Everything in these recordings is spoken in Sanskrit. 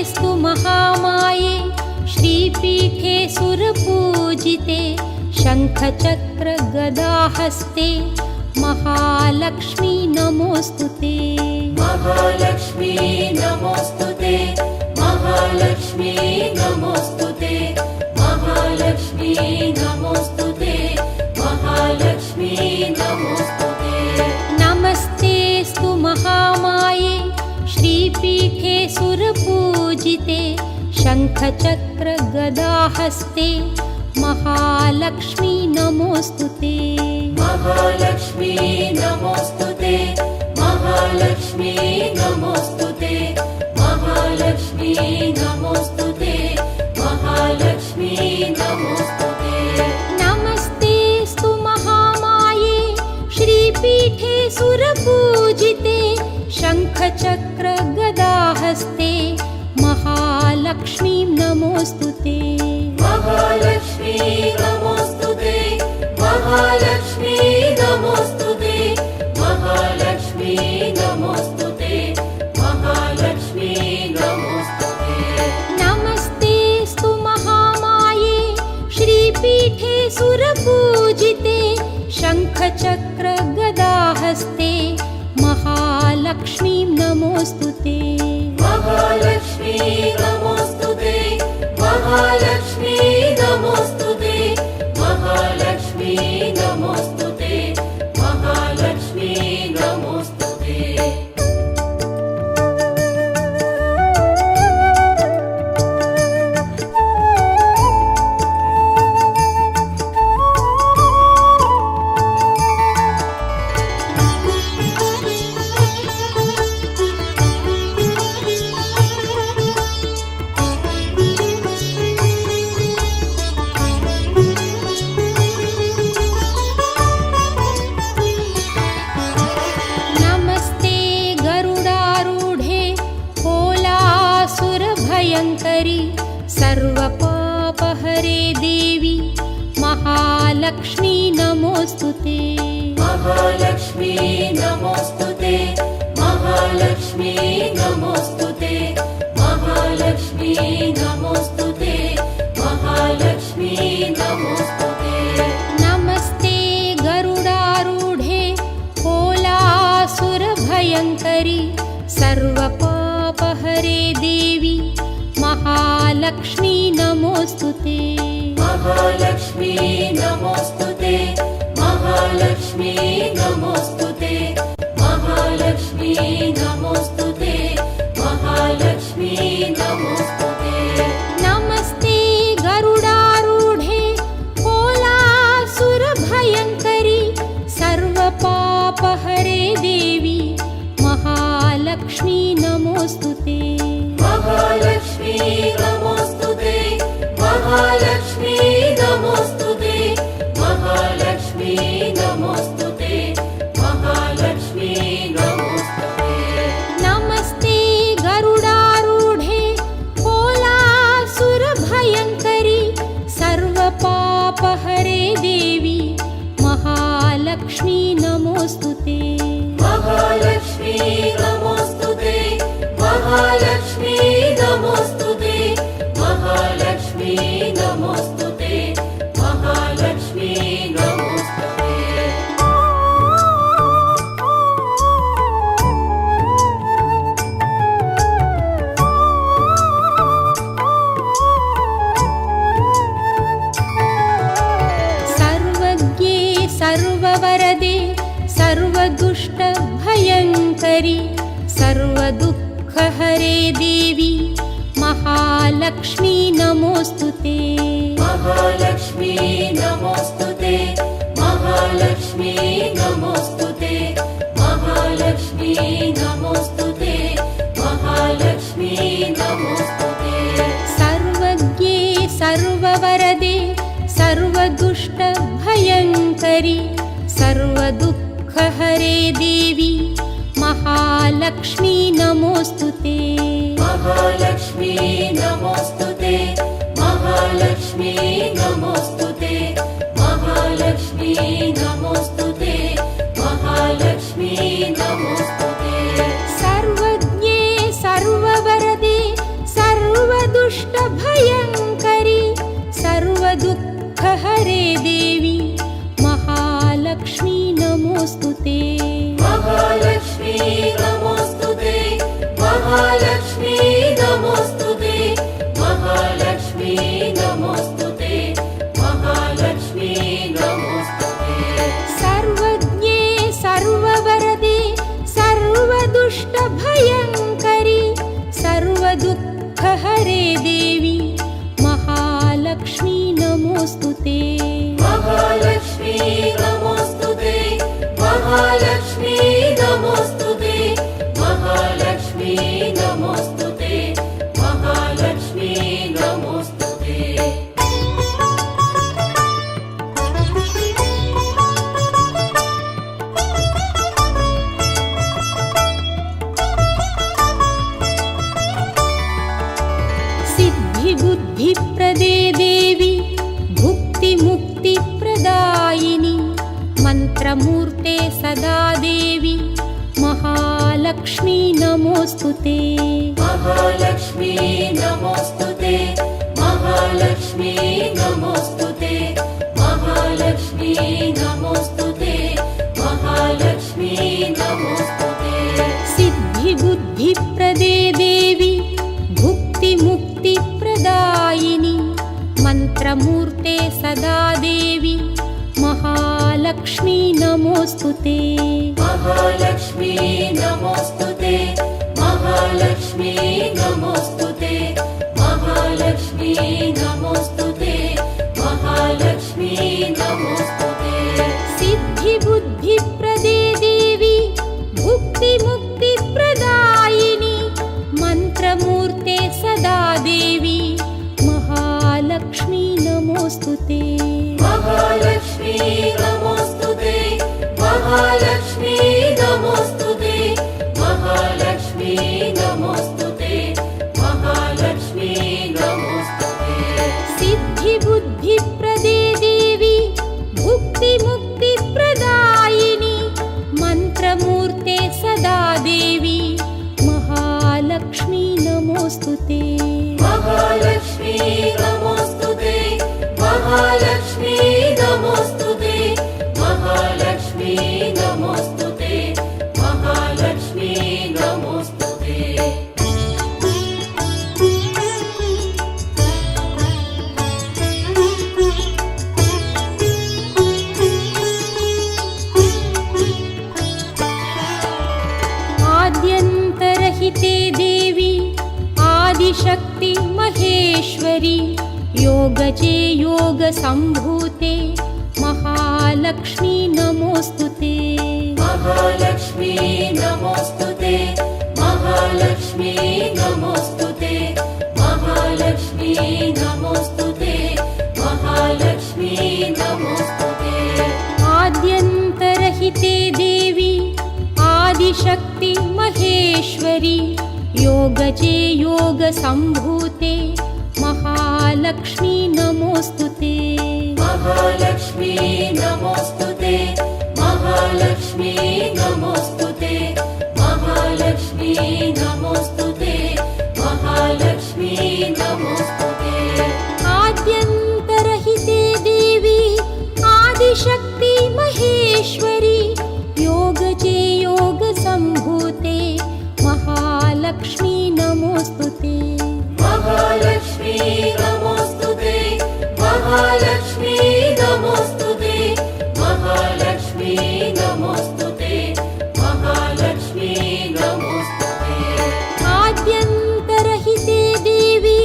स्तु महामाये श्रीपीठे सुरपूजिते शङ्खचक्रगदाहस्ते महालक्ष्मी नमोऽस्तुते। महालक्ष्मी नमोऽस्तुते, महालक्ष्मी नमोऽस्तुते, महालक्ष्मी नमोऽस्तुते, महालक्ष्मी नमोऽस्तुते। नमस्तेऽस्तु महामाये श्रीपीठे सुरपूजिते शङ्खचक्रगदाहस्ते महालक्ष्मी नमोऽस्तुते। महालक्ष्मी नमोऽस्तुते, महालक्ष्मी नमोऽस्तुते, महालक्ष्मी नमोऽस्तुते, महालक्ष्मी नमोऽस्तुते। नमस्तेऽस्तु महामाये श्रीपीठे सुरपूजिते शङ्खचक्रगदाहस्ते महालक्ष्मी नमोऽस्तुते। महालक्ष्मी नमोऽस्तुते, महालक्ष्मी नमोऽस्तुते, महालक्ष्मी नमोऽस्तुते, महालक्ष्मी नमोऽस्तुते। नमस्तेऽस्तु महामाये श्रीपीठे सुरपूजिते शङ्खचक्रगदाहस्ते महालक्ष्मी नमोऽस्तुते। महालक्ष्मी नमोऽस्तुते, महालक्ष्मी नमोऽस्तुते, महालक्ष्मी नमोऽस्तुते, महालक्ष्मी नमोऽस्तुते। नमस्ते गरुडारूढे कोलासुरभयङ्करि सर्वपापहरे देवी महालक्ष्मी नमोऽस्तुते। महालक्ष्मी नमोऽस्तुते, महालक्ष्मी नमोऽस्तुते, महालक्ष्मी नमोऽस्तुते, महालक्ष्मी नमोऽस्तुते। नमस्ते गरुडारूढे कोलासुरभयङ्करि सर्वपापहरे देवी महालक्ष्मी नमोऽस्तुते। महालक्ष्मी नमोऽस्तुते, महालक्ष्मी नमोऽस्तुते, महालक्ष्मी नमोऽस्तुते, महालक्ष्मी नमोऽस्तुते। नमस्ते गरुडारूढे कोलासुरभयङ्करि सर्वपापहरे देवी महालक्ष्मी नमोऽस्तुते। महालक्ष्मी नमोऽस्तुते, महालक्ष्मी नमोऽस्तुते, महालक्ष्मी नमोऽस्तुते, महालक्ष्मी नमोऽस्तुते। नमस्ते गरुडारूढे कोलासुरभयङ्करि सर्वपापहरे देवी महालक्ष्मी नमोऽस्तुते। महालक्ष्मी नमोऽस्तुते, महालक्ष्मी नमोऽस्तुते, महालक्ष्मी नमोऽस्तुते, महालक्ष्मी नमोऽस्तुते। सर्वज्ञे सर्ववरदे सर्वदुष्टभयङ्करि सर्वदुःखहरे देवी महालक्ष्मी नमोऽस्तुते। महालक्ष्मी नमोऽस्तुते, महालक्ष्मी नमोऽस्तुते, महालक्ष्मी नमोऽस्तुते, महालक्ष्मी नमोऽस्तुते। सर्वज्ञे सर्ववरदे सर्वदुष्टभयङ्करि सर्वदुःखहरे देवी महालक्ष्मी नमोऽस्तुते। महालक्ष्मी नमोऽस्तुते, महालक्ष्मी नमोऽस्तुते, महालक्ष्मी नमोऽस्तुते, महालक्ष्मी नमोऽस्तुते। सर्वज्ञे सर्ववरदे सर्व सिद्धिबुद्धिप्रदे देवी भुक्तिमुक्तिप्रदायिनि मन्त्रमूर्ते सदा देवी महालक्ष्मी नमोऽस्तुते महालक्ष्मी नमोऽस्तुते महालक्ष्मी नमोऽस्तुते महालक्ष्मी नमोऽस्तुते महालक्ष्मी नमोऽस्तुते सिद्धिबुद्धिप्रदे देवी भुक्तिमुक्तिप्रदायिनि मन्त्रमूर्ते सदा देवी महालक्ष्मी नमोऽस्तुते महालक्ष्मी नमोऽस्तुते महालक्ष्मी नमोऽस्तुते महालक्ष्मी नमोऽस्तुते महालक्ष्मी नमोऽस्तुते सिद्धिबुद्धिप्रदे देवी भुक्तिमुक्तिप्रदायिनि मन्त्रमूर्ते सदा देवी महालक्ष्मी नमोऽस्तुते महालक्ष्मी नमोऽस्तुते महालक्ष्मी नमोऽस्तुते महालक्ष्मी नमोऽस्तुते महालक्ष्मी नमोऽस्तुते सिद्धिबुद्धिप्रदे देवी भुक्तिमुक्तिप्रदायिनि मन्त्रमूर्ते सदा देवी महालक्ष्मी नमोऽस्तुते महालक्ष्मी नमोऽस्तुते महालक्ष्मी नमोऽस्तुते महालक्ष्मी नमोऽस्तुते महालक्ष्मी नमोऽस्तुते आद्यन्तरहिते देवी आदिशक्ति महेश्वरी योगजे योगसम्भूते महालक्ष्मी नमोऽस्तुते महालक्ष्मी नमोऽस्तुते महालक्ष्मी नमोऽस्तुते महालक्ष्मी नमोऽस्तुते महालक्ष्मी नमोऽस्तुते आद्यन्तरहिते देवी आदिशक्ति महेश्वरी योगजे योगसम्भूते महालक्ष्मी नमोऽस्तुते महालक्ष्मी नमोऽस्तुते महालक्ष्मी नमोऽस्तुते महालक्ष्मी नमोऽस्तुते महालक्ष्मी नमोऽस्तुते आद्यन्तरहिते देवी आदिशक्ति महेश्वरी योगजे योगसम्भूते महालक्ष्मी नमोऽस्तुते महालक्ष्मी नमोऽस्तुते महालक्ष्मी नमोऽस्तुते महालक्ष्मी नमोऽस्तुते महालक्ष्मी नमोऽस्तुते आद्यन्तरहिते देवी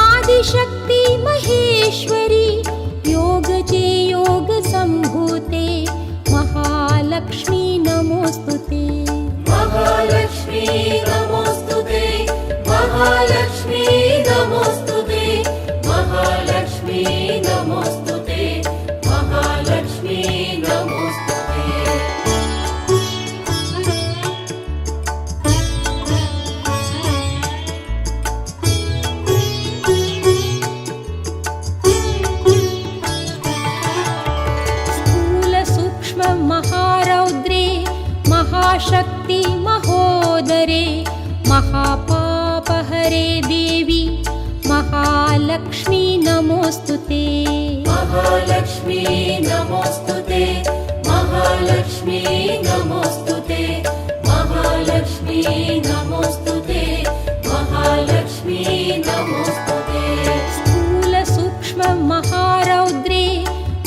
आदिशक्ति महेश्वरी योगजे योगसम्भूते महालक्ष्मी नमोऽस्तुते महालक्ष्मी नमोऽस्तुते महालक्ष्मी नमोऽस्तुते महालक्ष्मी नमोऽस्तुते महालक्ष्मी नमोऽस्तुते स्थूलसूक्ष्ममहारौद्रे महाशक्ति महोदरे महापापहरे देवी महालक्ष्मी नमोऽस्तुते महालक्ष्मी नमोऽस्तुते महालक्ष्मी नमोऽस्तुते महालक्ष्मी नमोऽस्तुते महालक्ष्मी नमोऽस्तुते स्थूलसूक्ष्ममहारौद्रे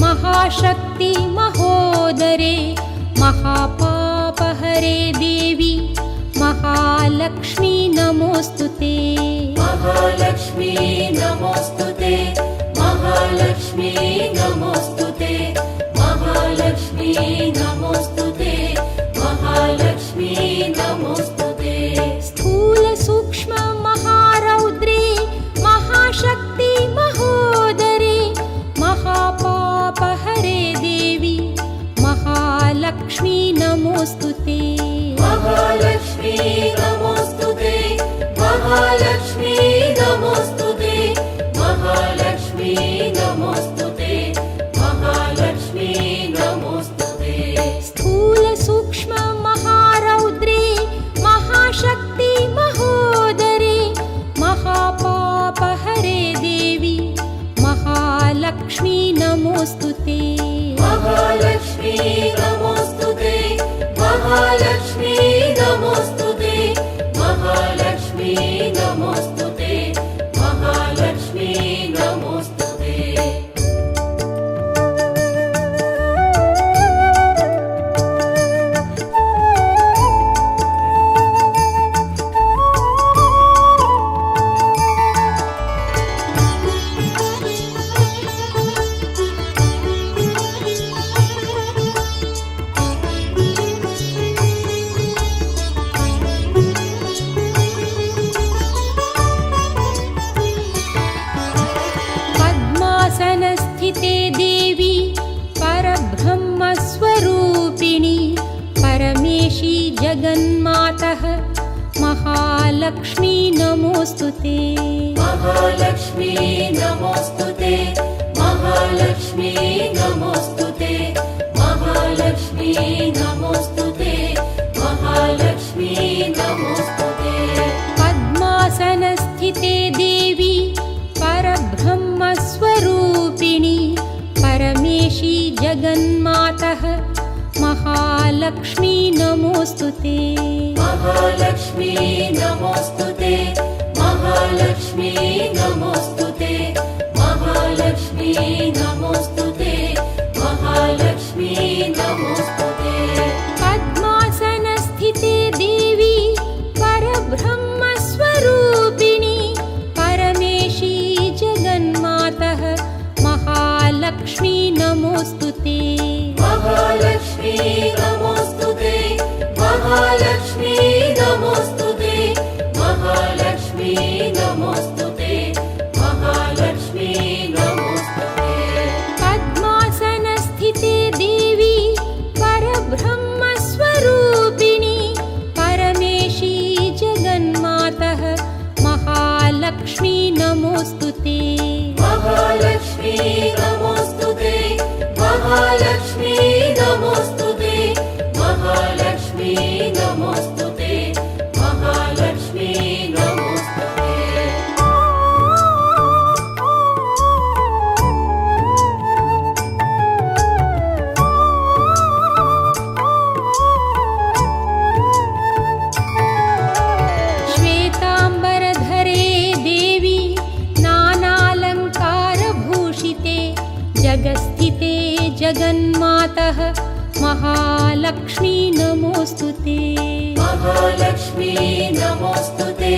महाशक्ति महोदरे महापापहरे देवी महालक्ष्मी नमोऽस्तुते महालक्ष्मी नमोऽस्तुते महालक्ष्मी नमोऽस्तुते महालक्ष्मी नमोऽस्तुते महालक्ष्मी नमोऽस्तुते स्थूलसूक्ष्ममहारौद्रे महाशक्ति महोदरे महापापहरे देवी महालक्ष्मी नमोऽस्तुते महालक्ष्मी नमोऽस्तुते महालक्ष्मी नमोऽस्तुते नमोऽस्तु ते महालक्ष्मी नमोऽस्तु ते महालक्ष्मी नमोऽस्तु ते महालक्ष्मी नमोऽस्तु ते महालक्ष्मी नमोऽस्तु ते पद्मासनस्थिते देवी परब्रह्मस्वरूपिणी परमेशी जगन्मातः महालक्ष्मी नमोऽस्तु ते महालक्ष्मी नमोऽस्तु ते महालक्ष्मी नमोऽस्तु ते महालक्ष्मी नमोऽस्तु ते महालक्ष्मी नमोऽस्तु ते पद्मासनस्थिते देवी परब्रह्मस्वरूपिणी परमेशी जगन्मातः महालक्ष्मी नमोऽस्तु ते महालक्ष्मी नमोऽस्तु ते महालक्ष्मी नमोऽस्तु ते महालक्ष्मी नमोऽस्तु ते महालक्ष्मी नमोऽस्तु ते पद्मासनस्थिते देवी परब्रह्मस्वरूपिणी परमेशी जगन्मातः महालक्ष्मी नमोऽस्तु ते महालक्ष्मी नमोऽस्तु ते महालक्ष्मी नमोऽस्तु ते महालक्ष्मी नमोऽस्तु ते महालक्ष्मी नमोऽस्तु ते पद्मासनस्थिते देवी परब्रह्मस्वरूपिणी परमेशी जगन्मातः महालक्ष्मी नमोऽस्तु ते महालक्ष्मी नमोऽस्तु ते महालक्ष्मी नमोऽस्तु ते महालक्ष्मी नमोऽस्तु ते महालक्ष्मी नमोऽस्तु ते श्वेताम्बरधरे देवी नानालङ्कारभूषिते जगस्थिते जगन्मातः महालक्ष्मी नमोऽस्तु ते महालक्ष्मी नमोऽस्तु ते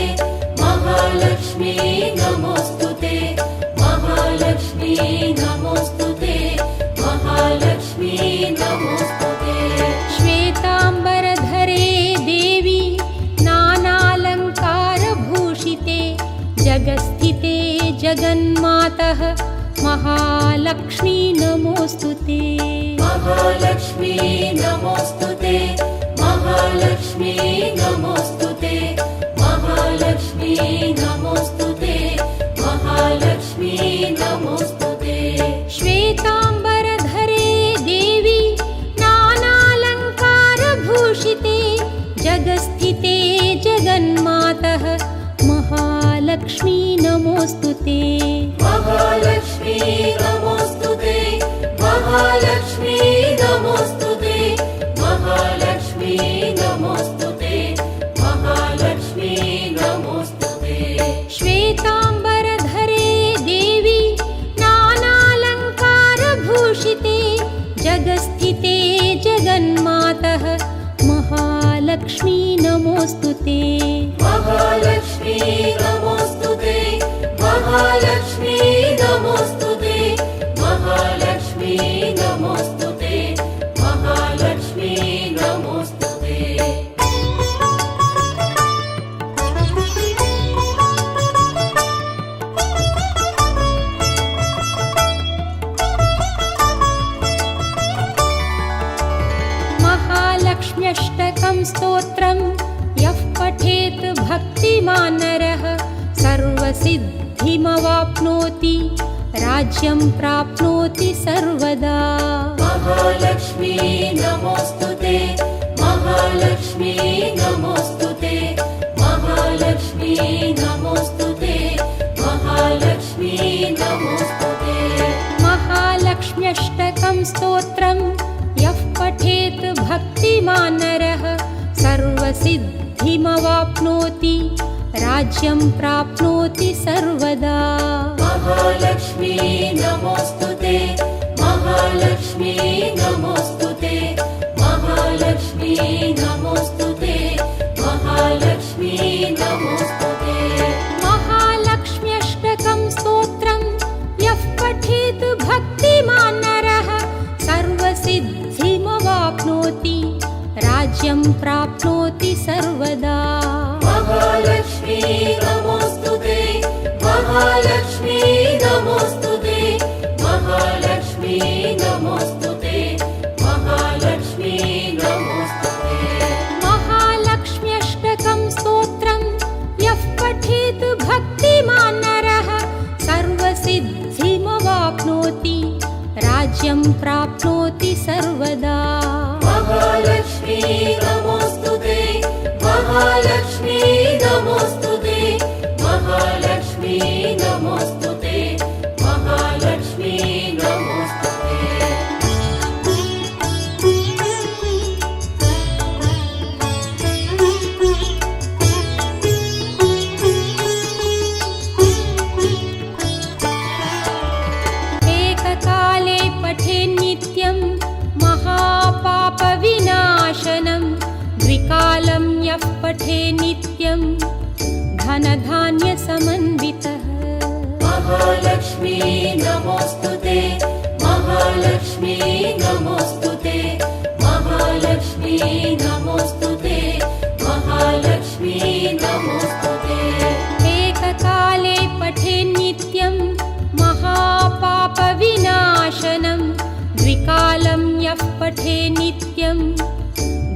महालक्ष्मी नमोऽस्तु ते महालक्ष्मी नमोऽस्तु ते महालक्ष्मी नमोऽस्तु ते श्वेताम्बरधरे देवी नानालङ्कारभूषिते जगस्थिते जगन्मातः महालक्ष्मी नमोऽस्तु ते महालक्ष्मी नमोऽस्तु ते महालक्ष्मी नमोऽस्तु ते महालक्ष्मी नमोऽस्तु ते महालक्ष्मी नमोऽस्तु ते श्वेताम्बरधरे देवी नानालङ्कारभूषिते जगस्थिते जगन्मातः महालक्ष्मी नमोऽस्तु ते महालक्ष्मी नमोऽस्तु ते महालक्ष्मी नमोऽस्तु ते महालक्ष्मी नमोऽस्तु ते महालक्ष्मी नमोऽस्तु ते श्वेताम्बरधरे देवी नानालङ्कारभूषिते जगस्थिते जगन्मातः महालक्ष्मी नमोऽस्तु ते महालक्ष्मी नमोऽस्तु ते महालक्ष्मी नमोऽस्तु ते महालक्ष्मी नमोऽस्तु ते महालक्ष्मी नमोऽस्तु ते महालक्ष्म्यष्टकं स्तोत्रं यः पठेत् भक्तिमान् नरः सर्वसिद्धिमवाप्नोति राज्यं प्राप्नोति सर्वदा महालक्ष्मी नमोऽस्तु ते महालक्ष्मी नमोऽस्तु ते महालक्ष्मी नमोऽस्तु ते महालक्ष्मी नमोऽस्तु ते महालक्ष्म्यष्टकं स्तोत्रं यः पठेत् भक्तिमान् नरः सर्वसिद्धिमवाप्नोति राज्यं प्राप्नोति सर्वदा। महालक्ष्मी नमोस्तुते, महालक्ष्मी नमोस्तुते, महालक्ष्मी नमोस्तुते, महालक्ष्मी नमोस्तुते। महालक्ष्म्यष्टकं स्तोत्रं यः पठेत् भक्तिमान् नरः सर्वसिद्धिमवाप्नोति राज्यं प्राप्नोति सर्वदा। महालक्ष्मी नमोस्तुते, महालक्ष्मी नमोस्तुते, महालक्ष्मी नमोस्तुते, महालक्ष्मी नमोस्तुते। महालक्ष्म्यष्टकं स्तोत्रं यः पठेत् भक्तिमान् नरः सर्वसिद्धिमवाप्नोति राज्यं प्राप्नोति सर्वदा। महालक्ष्मी नमोस्तुते, महालक्ष्मी नमोस्तुते, महालक्ष्मी नमोस्तुते, महालक्ष्मी नमोस्तुते। एककाले पठेन्नित्यं महापापविनाशनं द्विकालं यः पठेन्नित्यं धनधान्यसमन्वितः। महालक्ष्मी नमोस्तुते, महालक्ष्मी नमोस्तुते, महालक्ष्मी नमोस्तुते, महालक्ष्मी नमोस्तुते। एककाले पठेन्नित्यं महापापविनाशनं द्विकालं यः पठेन्नित्यं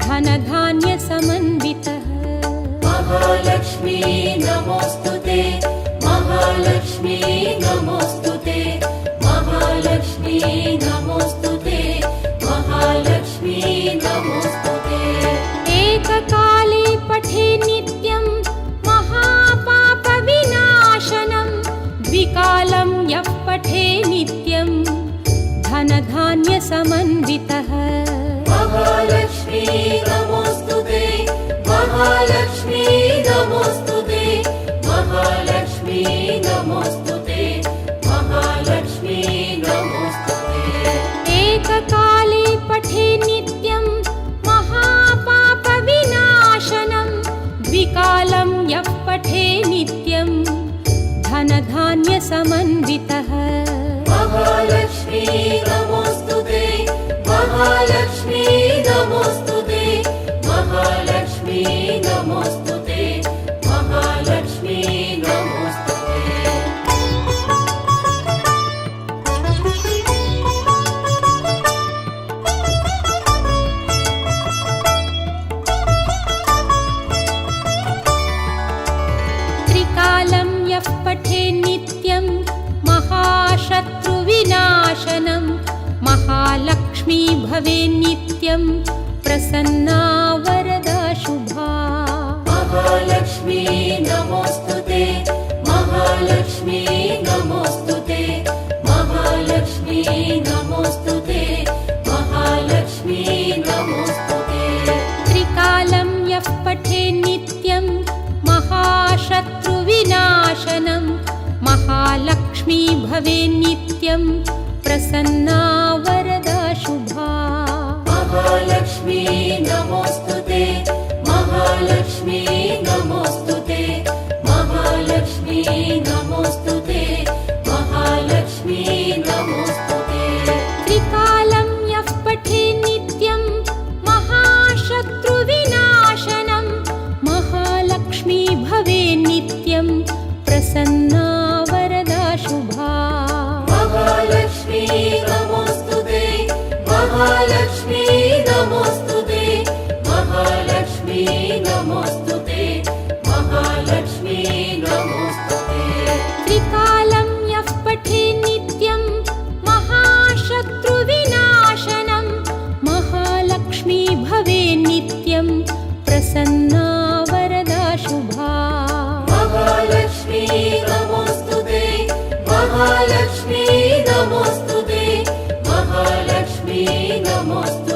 धनधान्यसमन्वितः। महालक्ष्मी नमोस्तुते, महालक्ष्मी नमोस्तुते, महालक्ष्मी नमोस्तुते, महालक्ष्मी नमोस्तुते। एककाले पठेन्नित्यं महापापविनाशनं द्विकालं यः पठेन्नित्यं धनधान्यसमन्वितः। महालक्ष्मी नमोस्तुते, महालक्ष्मी नमोस्तुते, महालक्ष्मी नमोस्तुते, महालक्ष्मी नमोस्तुते। एककाले पठेन्नित्यं महापापविनाशनं द्विकालं यः पठेन्नित्यं धनधान्यसमन्वितः। महालक्ष्मी नमोस्तुते, महालक्ष्मी नमोस्तुते, महालक्ष्मी नमोस्तुते, महालक्ष्मी नमोस्तुते। त्रिकालं यः पठेन्नित्यं महाशत्रुविनाशनं महालक्ष्मी भवेन्नित्यं प्रसन्ना वरदा शुभा। महालक्ष्मी नमोस्तुते, महालक्ष्मी नमोस्तुते, महालक्ष्मी नमोस्तुते, महालक्ष्मी नमोस्तुते। त्रिकालं यः पठेन्नित्यं महाशत्रुविनाशनं महालक्ष्मी भवेन्नित्यं प्रसन्ना वरदा शुभा। महालक्ष्मी नमोस्तुते, महालक्ष्मी नमोस्तुते, महालक्ष्मी नमोस्तुते, महालक्ष्मी नमोस्तुते। त्रिकालं यः पठेन्नित्यं महाशत्रुविनाशनं महालक्ष्मी भवेन्नित्यं प्रसन्ना वरदा शुभा। महालक्ष्मी नमोस्तुते, महालक्ष्मी नमोस्तुते, महालक्ष्मी नमोस्तुते, महालक्ष्मी नमोस्तुते। त्रिकालं यः पठेन्नित्यं महाशत्रुविनाशनं महालक्ष्मी भवेन्नित्यं प्रसन्ना वरदा शुभा। महालक्ष्मी नमोस्तुते, महालक्ष्मी नमोस्तुते, महालक्ष्मी नमोऽस्तु